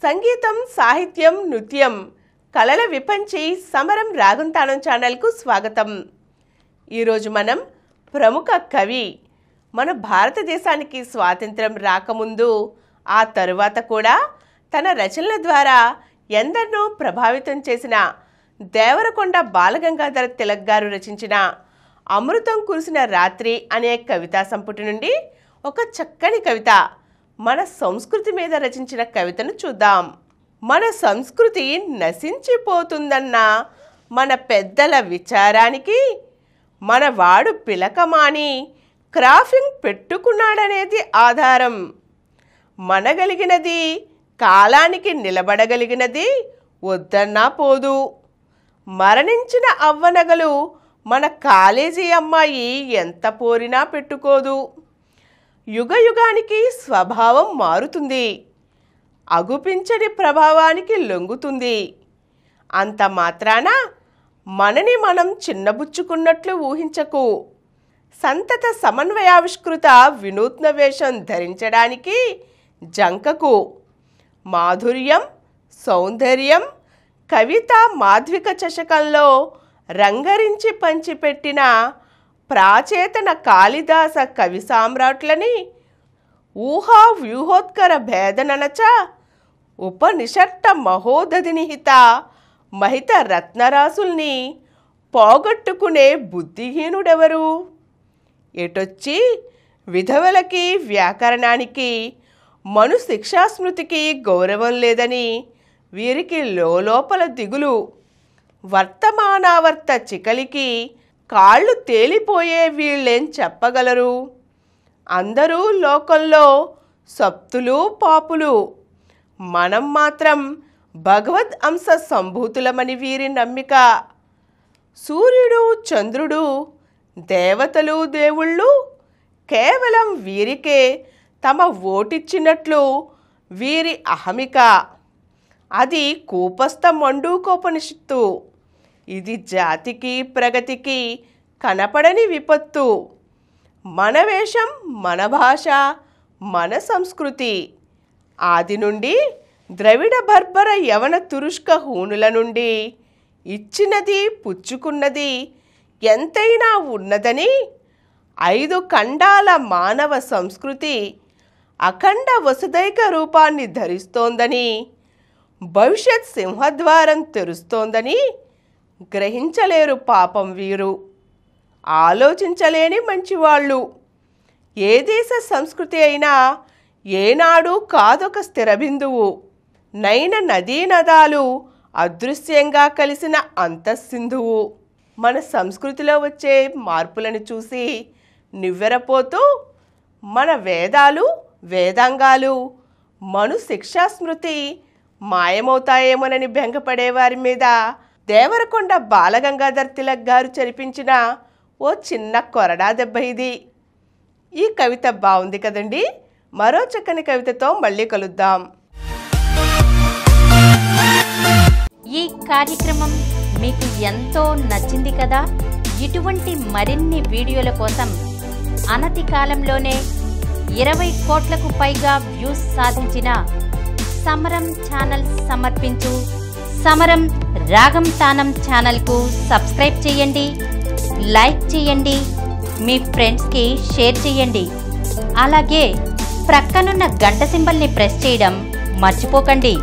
సంగీతం, సాహిత్యం, నృత్యం కళల విపంచి సమరం రాగం తానం ఛానల్కు స్వాగతం. ఈరోజు మనం ప్రముఖ కవి, మన భారతదేశానికి స్వాతంత్రం రాకముందు ఆ తరువాత కూడా తన రచనల ద్వారా ఎందరినో ప్రభావితం చేసిన దేవరకొండ బాలగంగాధర తిలక్ గారు రచించిన అమృతం కురిసిన రాత్రి అనే కవితా సంపుటి నుండి ఒక చక్కని కవిత, మన సంస్కృతి మీద రచించిన కవితను చూద్దాం. మన సంస్కృతి నశించిపోతుందన్న మన పెద్దల విచారానికి మనవాడు పిలకమాని క్రాఫింగ్ పెట్టుకున్నాడనేది ఆధారం. మనగలిగినది, కాలానికి నిలబడగలిగినది వద్దన్నా పోదు. మరణించిన అవ్వనగలు మన కాలేజీ అమ్మాయి ఎంత పోరినా పెట్టుకోదు. యుగయుగానికి స్వభావం మారుతుంది, అగుపించని ప్రభావానికి లొంగుతుంది. అంత మాత్రాన మనని మనం చిన్నబుచ్చుకున్నట్లు ఊహించకు. సంతత సమన్వయావిష్కృత వినూత్న వేషం ధరించడానికి జంకకు. మాధుర్యం, సౌందర్యం కవిత మాధ్విక చషకంలో రంగరించి పంచిపెట్టిన ప్రాచేతన కాళిదాస కవి సామ్రాట్లని ఊహా వ్యూహోత్కర భేదననచ ఉపనిషట్ట మహోదధినిహిత మహిత రత్నరాసుల్ని పోగొట్టుకునే బుద్ధిహీనుడెవరు? ఎటొచ్చి విధవలకి, వ్యాకరణానికి, మను శిక్షాస్మృతికి గౌరవం లేదని వీరికి లోపల దిగులు. వర్తమానావర్త చికలికి కాళ్ళు తేలిపోయే వీళ్ళేం చెప్పగలరు? అందరూ లోకంలో సప్తులు, పాపులు. మనం మాత్రం భగవద్ అంశ సంభూతులమని వీరి నమ్మిక. సూర్యుడు, చంద్రుడు, దేవతలు, దేవుళ్ళు కేవలం వీరికే తమ ఓటిచ్చినట్లు వీరి అహమిక. అది కూపస్థ మండూకోపనిషత్తు. ఇది జాతికి, ప్రగతికి కనపడని విపత్తు. మన వేషం, మన భాష, మన సంస్కృతి ఆది నుండి ద్రవిడ బర్బర యవన తురుష్క హూనుల నుండి ఇచ్చినది, పుచ్చుకున్నది ఎంతైనా ఉన్నదని 5 ఖండాల మానవ సంస్కృతి అఖండ వసుదైక రూపాన్ని ధరిస్తోందని, భవిష్యత్ సింహద్వారం తెరుస్తోందని గ్రహించలేరు పాపం వీరు. ఆలోచించలేని మంచివాళ్ళు. ఏ దేశ సంస్కృతి అయినా ఏనాడు కాదొక స్థిర బిందువు. నైన నదీనదాలు అదృశ్యంగా కలిసిన అంతఃసింధువు. మన సంస్కృతిలో వచ్చే మార్పులను చూసి నివ్వెరపోతూ మన వేదాలు, వేదాంగాలు, మను శిక్షాస్మృతి మాయమవుతాయేమోనని బెంగపడేవారి మీద దేవరకొండ బాలగంగాధర తిలక్ గారు చరిపించిన ఓ చిన్న కొరడా దెబ్బ ఇది. ఈ కవిత బాగుంది కదండి. మరో చక్కని కవితతో మళ్ళీ కలుద్దాం. ఈ కార్యక్రమం మీకు ఎంతో నచ్చింది కదా. ఇటువంటి మరిన్ని వీడియోల కోసం అనతి కాలంలోనే 20 కోట్లకు పైగా వ్యూస్ సాధించిన సమరం ఛానల్ సమర్పించు సమరం రాగం తానం ఛానల్కు సబ్స్క్రైబ్ చేయండి, లైక్ చేయండి, మీ ఫ్రెండ్స్కి షేర్ చేయండి. అలాగే ప్రక్కనున్న గంట సింబల్ని ప్రెస్ చేయడం మర్చిపోకండి.